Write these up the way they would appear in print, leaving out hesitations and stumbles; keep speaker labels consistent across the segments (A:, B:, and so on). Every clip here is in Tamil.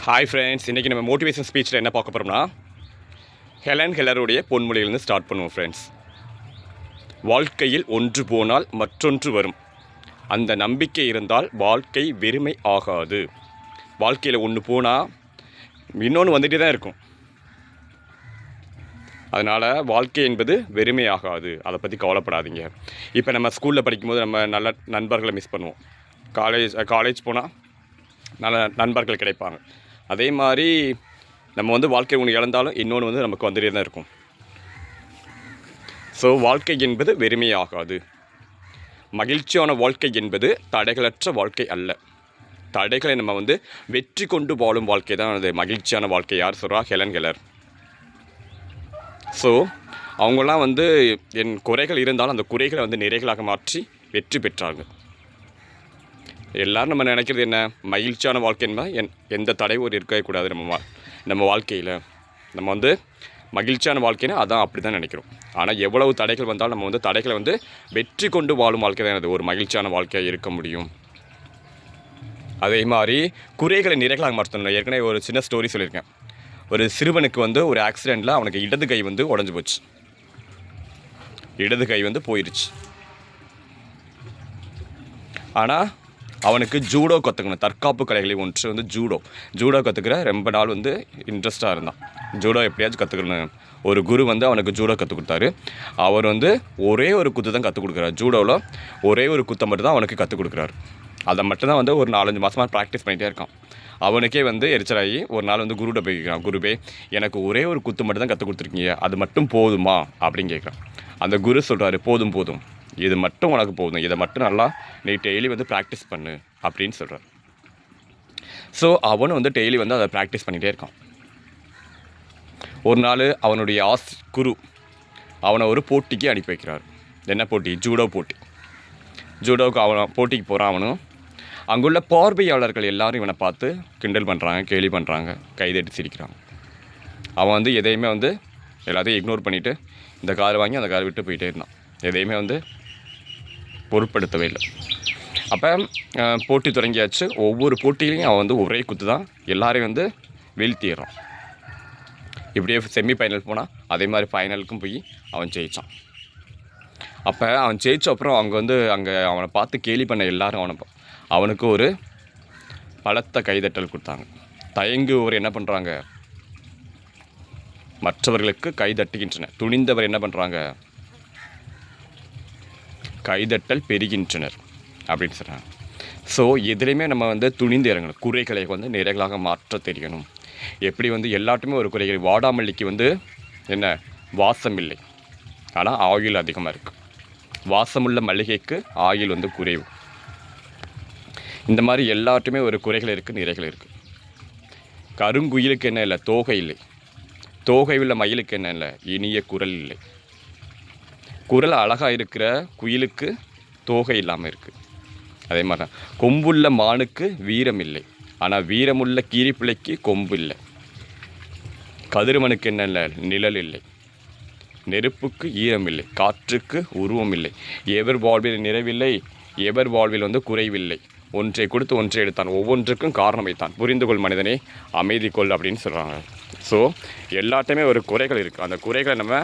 A: ஹாய் ஃப்ரெண்ட்ஸ், இன்றைக்கி நம்ம மோட்டிவேஷன் ஸ்பீச்சில் என்ன பார்க்க போகிறோம்னா ஹெலன் கெல்லருடைய பொன்மொழியிலேருந்து ஸ்டார்ட் பண்ணுவோம் ஃப்ரெண்ட்ஸ். வாழ்க்கையில் ஒன்று போனால் மற்றொன்று வரும், அந்த நம்பிக்கை இருந்தால் வாழ்க்கை வெறுமை ஆகாது. வாழ்க்கையில் ஒன்று போனால் இன்னொன்று வந்துகிட்டே தான் இருக்கும். அதனால் வாழ்க்கை என்பது வெறுமை ஆகாது, அதை பற்றி கவலைப்படாதீங்க. இப்போ நம்ம ஸ்கூலில் படிக்கும்போது நம்ம நல்ல நண்பர்களை மிஸ் பண்ணுவோம். காலேஜ் போனால் நல்ல நண்பர்கள் கிடைப்பாங்க. அதே மாதிரி நம்ம வாழ்க்கை ஒன்று இழந்தாலும் இன்னொன்று நமக்கு வந்துட்டே தான் இருக்கும். ஸோ வாழ்க்கை என்பது வெறுமையாகாது. மகிழ்ச்சியான வாழ்க்கை என்பது தடைகளற்ற வாழ்க்கை அல்ல. தடைகளை நம்ம வெற்றி கொண்டு வாழும் வாழ்க்கை தான் அது மகிழ்ச்சியான வாழ்க்கை. யார் சொல்கிறா? Helen Keller. ஸோ அவங்களாம் என் குறைகள் இருந்தாலும் அந்த குறைகளை நிறைகளாக மாற்றி வெற்றி பெற்றாங்க. எல்லோரும் நம்ம நினைக்கிறது என்ன? மகிழ்ச்சியான வாழ்க்கைன்னா எந்த தடையும் இருக்கவே கூடாது நம்ம வாழ்க்கையில். நம்ம மகிழ்ச்சியான வாழ்க்கைன்னா அதான் அப்படி தான் நினைக்கிறோம். ஆனால் எவ்வளவு தடைகள் வந்தாலும் நம்ம தடைகளை வெற்றி கொண்டு வாழும் வாழ்க்கை தான் அது ஒரு மகிழ்ச்சியான வாழ்க்கையாக இருக்க முடியும். அதே மாதிரி குறைகளை நிறைகளாக மாற்றணும். ஏற்கனவே ஒரு சின்ன ஸ்டோரி சொல்லியிருக்கேன். ஒரு சிறுவனுக்கு ஒரு ஆக்சிடெண்ட்டில் அவனுக்கு இடது கை உடஞ்சி போச்சு. இடது கை போயிடுச்சு. ஆனால் அவனுக்கு ஜூடோ கற்றுக்கணும். தற்காப்பு கலைகளை ஒன்று ஜூடோ கற்றுக்கிற ரொம்ப நாள் இன்ட்ரெஸ்ட்டாக இருந்தான். ஜூடோ எப்படியாச்சும் கற்றுக்கணும். ஒரு குரு அவனுக்கு ஜூடோ கற்றுக் கொடுத்தாரு. அவர் ஒரே ஒரு குத்து தான் கற்றுக் கொடுக்குறாரு. ஜூடோவில் ஒரே ஒரு குத்தை மட்டும் தான் அவனுக்கு கற்றுக் கொடுக்குறாரு. அதை மட்டும்தான் ஒரு 4-5 மாதமாக ப்ராக்டிஸ் பண்ணிகிட்டே இருக்கான். அவனுக்கே எரிச்சலாகி ஒரு நாள் குருகிட்ட போய்க்கிறான். குருவே, எனக்கு ஒரே ஒரு குத்து மட்டும் தான் கற்றுக் கொடுத்துருக்கீங்க, அது மட்டும் போதுமா அப்படின்னு கேட்குறான். அந்த குரு சொல்கிறாரு, போதும் போதும், இது மட்டும் உனக்கு போதும், இதை மட்டும் நல்லா நீ டெய்லி ப்ராக்டிஸ் பண்ணு அப்படின்னு சொல்கிறார். ஸோ அவனும் டெய்லி அதை ப்ராக்டிஸ் பண்ணிகிட்டே இருக்கான். ஒரு நாள் அவனுடைய குரு அவனை ஒரு போட்டிக்கு அனுப்பி வைக்கிறார். என்ன போட்டி? ஜூடோ போட்டி. ஜூடோவுக்கு அவன் போட்டிக்கு போகிறான். அவனும் அங்குள்ள பார்வையாளர்கள் எல்லாரும் இவனை பார்த்து கிண்டல் பண்ணுறாங்க, கேலி பண்ணுறாங்க, கைதட்டி சிரிக்கிறாங்க. அவன் எதையுமே எல்லாத்தையும் இக்னோர் பண்ணிவிட்டு இந்த காரை வாங்கி அந்த காரை விட்டு போயிட்டே இருந்தான். எதையுமே பொருட்படுத்தவே இல்லை. அப்போ போட்டி தொடங்கியாச்சு. ஒவ்வொரு போட்டியிலையும் அவன் ஒரே குத்து தான் எல்லாரையும் வீழ்த்திடுறான். இப்படியே செமிஃபைனல் போனால் அதே மாதிரி ஃபைனலுக்கும் போய் அவன் ஜெயித்தான். அப்போ அவன் ஜெயிச்ச அப்புறம் அங்கே அவனை பார்த்து கேலி பண்ண எல்லாரும் அவனுக்கு ஒரு பலத்த கைதட்டல் கொடுத்தாங்க. தயங்குவர் என்ன பண்ணுறாங்க? மற்றவர்களுக்கு கைதட்டுகின்றனர். துணிந்தவர் என்ன பண்ணுறாங்க? கைதட்டல் பெறுகின்றனர் அப்படின்னு சொல்கிறாங்க. ஸோ எதுலேயுமே நம்ம துணிந்து இறங்கணும். குறைகளை நிறைகளாக மாற்ற தெரியணும். எப்படி எல்லாட்டுமே ஒரு குறைகள். வாடாமல்லிக்கு என்ன வாசம் இல்லை, ஆனால் ஆயில் அதிகமாக இருக்குது. வாசமுள்ள மல்லிகைக்கு ஆயில் குறைவு. இந்த மாதிரி எல்லாட்டுமே ஒரு குறைகள் இருக்குது, நிறைகள் இருக்குது. கருங்குயிலுக்கு என்ன இல்லை? தோகை இல்லை. தோகை உள்ள மயிலுக்கு என்ன இல்லை? இனிய குரல் இல்லை. குரல் அழகாக இருக்கிற குயிலுக்கு தோகை இல்லாமல் இருக்குது. அதே மாதிரி தான் கொம்புள்ள மானுக்கு வீரம் இல்லை, ஆனால் வீரமுள்ள கீரிப்பிள்ளைக்கு கொம்பு இல்லை. கதிரவனுக்கு என்ன இல்லை? நிழல் இல்லை. நெருப்புக்கு ஈரம் இல்லை, காற்றுக்கு உருவம் இல்லை. எவர் வாழ்வில் நிறைவில்லை, எவர் வாழ்வில் குறைவில்லை. ஒன்றை கொடுத்து ஒன்றை எடுத்தான், ஒவ்வொன்றுக்கும் காரணம் வைத்தான். புரிந்து கொள் மனிதனே, அமைதி கொள் அப்படின்னு சொல்கிறாங்க. ஸோ எல்லாத்தையுமே ஒரு குறைகள் இருக்குது. அந்த குறைகளை நம்ம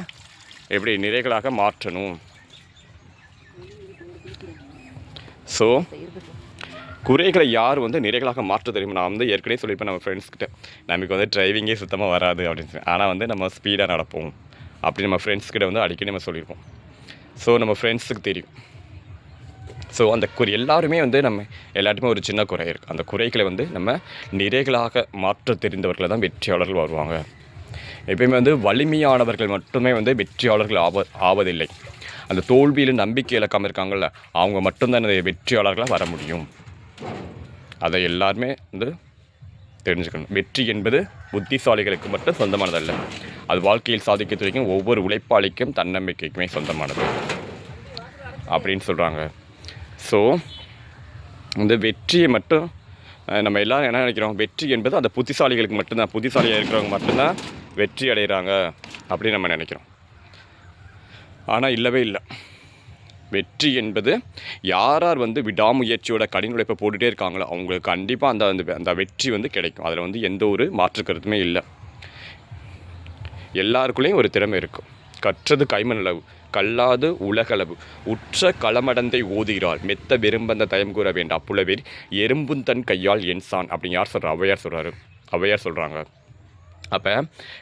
A: எப்படி நிறைகளாக மாற்றணும். ஸோ குறைகளை யார் நிறைகளாக மாற்ற தெரியும்? நான் ஏற்கனவே சொல்லியிருப்பேன் நம்ம ஃப்ரெண்ட்ஸ்கிட்ட, நமக்கு டிரைவிங்கே சுத்தமாக வராது அப்படின்னு சொல்லி. ஆனால் நம்ம ஸ்பீடாக நடப்போம் அப்படி நம்ம ஃப்ரெண்ட்ஸ்கிட்ட அடிக்கடி நம்ம சொல்லியிருப்போம். ஸோ நம்ம ஃப்ரெண்ட்ஸுக்கு தெரியும். ஸோ அந்த எல்லாருமே நம்ம எல்லாத்துக்குமே ஒரு சின்ன குறை இருக்குது. அந்த குறைகளை நம்ம நிறைகளாக மாற்ற தெரிந்தவர்களை தான் வெற்றியாளர்கள் வருவாங்க. எப்பயுமே வலிமையானவர்கள் மட்டுமே வெற்றியாளர்கள் ஆவதில்லை. அந்த தோல்வியில் நம்பிக்கை இழக்காமல் இருக்காங்கள்ல, அவங்க மட்டும்தான் வெற்றியாளர்களாக வர முடியும். அதை எல்லாருமே தெரிஞ்சுக்கணும். வெற்றி என்பது புத்திசாலிகளுக்கு மட்டும் சொந்தமானதல்ல, அது வாழ்க்கையில் சாதிக்க துறைக்கும் ஒவ்வொரு உழைப்பாளிக்கும் தன்னம்பிக்கைக்குமே சொந்தமானது அப்படின்னு சொல்கிறாங்க. ஸோ வெற்றியை மட்டும் நம்ம எல்லோரும் என்ன நினைக்கிறோம்? வெற்றி என்பது அந்த புத்திசாலிகளுக்கு மட்டும்தான், புத்திசாலியாக இருக்கிறவங்க மட்டும்தான் வெற்றி அடைகிறாங்க அப்படின்னு நம்ம நினைக்கிறோம். ஆனால் இல்லவே இல்லை. வெற்றி என்பது யார் யார் வந்து விடாமுயற்சியோட கடின உழைப்பை போட்டுகிட்டே இருக்காங்களோ அவங்களுக்கு கண்டிப்பாக அந்த வெற்றி வந்து கிடைக்கும். அதில் வந்து எந்த ஒரு மாற்று கருத்துமே இல்லை. எல்லாருக்குள்ளேயும் ஒரு திறமை இருக்கும். கற்றது கைமணளவு, கல்லாது உலகளவு, உற்ற களமடந்தை ஓதுகிறாள், மெத்த விரும்பந்த தயம் கூற வேண்டாம் புலவேர் எறும்புந்தன் கையால் என்சான் அப்படின்னு யார் சொல்கிறா? ஔவையார் சொல்கிறாங்க. அப்போ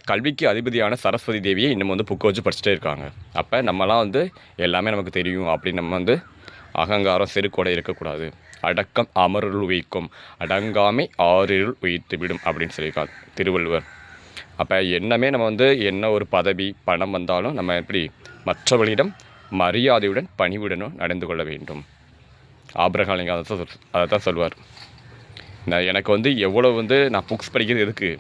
A: கல்விக்கு அதிபதியான சரஸ்வதி தேவியை இன்னும் வந்து புக்கை வச்சு படிச்சுட்டே இருக்காங்க. அப்போ நம்மலாம் வந்து எல்லாமே நமக்கு தெரியும் அப்படின்னு நம்ம வந்து அகங்காரம் செருக்கோட இருக்கக்கூடாது. அடக்கம் அமருள் உயிக்கும், அடங்காமை ஆறிருள் உயிர்த்து விடும் அப்படின்னு சொல்லியிருக்காங்க திருவள்ளுவர். அப்போ என்னமே நம்ம வந்து என்ன ஒரு பதவி பணம் வந்தாலும் நம்ம எப்படி மற்றவர்களிடம் மரியாதையுடன் பணிவுடனும் நடந்து கொள்ள வேண்டும். ஆபிரகாம் லிங்கன் அதை தான் சொல்வார். எனக்கு வந்து எவ்வளோ வந்து நான் புக்ஸ் படிக்கிறது எதுக்கு?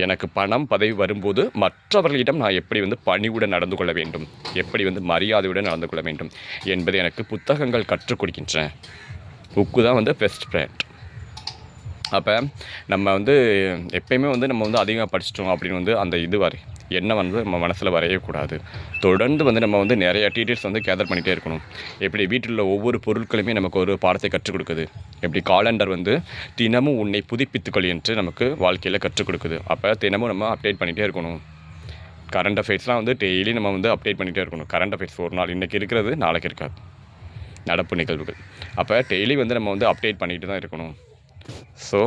A: எனக்கு பணம் பதவி வரும்போது மற்றவர்களிடம் நான் எப்படி வந்து பணிவுடன் நடந்து கொள்ள வேண்டும், எப்படி வந்து மரியாதையுடன் நடந்து கொள்ள வேண்டும் என்பதை எனக்கு புத்தகங்கள் கற்றுக் கொடுக்கின்றன. புக்கு தான் வந்து பெஸ்ட் ஃப்ரெண்ட். அப்போ நம்ம வந்து எப்பயுமே வந்து நம்ம வந்து அதிகமாக படிச்சிட்டோம் அப்படின்னு வந்து அந்த எண்ணம் வந்து நம்ம மனசில் வரையக்கூடாது. தொடர்ந்து வந்து நம்ம வந்து நிறைய டீட்டெயில்ஸ் வந்து கேதர் பண்ணிகிட்டே இருக்கணும். எப்படி வீட்டில் உள்ள ஒவ்வொரு பொருட்களுமே நமக்கு ஒரு பாடத்தை கற்றுக் கொடுக்குது. எப்படி காலண்டர் வந்து தினமும் உன்னை புதுப்பித்துக்கொள் என்று நமக்கு வாழ்க்கையில் கற்றுக் கொடுக்குது. அப்போ தினமும் நம்ம அப்டேட் பண்ணிகிட்டே இருக்கணும். கரண்ட் அஃபேர்ஸ்லாம் வந்து டெய்லி நம்ம வந்து அப்டேட் பண்ணிகிட்டே இருக்கணும். கரண்ட் அஃபேர்ஸ் ஒரு நாள் இன்றைக்கி இருக்கிறது நாளைக்கு இருக்காது, நடப்பு நிகழ்வுகள். அப்போ டெய்லி வந்து நம்ம வந்து அப்டேட் பண்ணிகிட்டு தான் இருக்கணும். ஸோ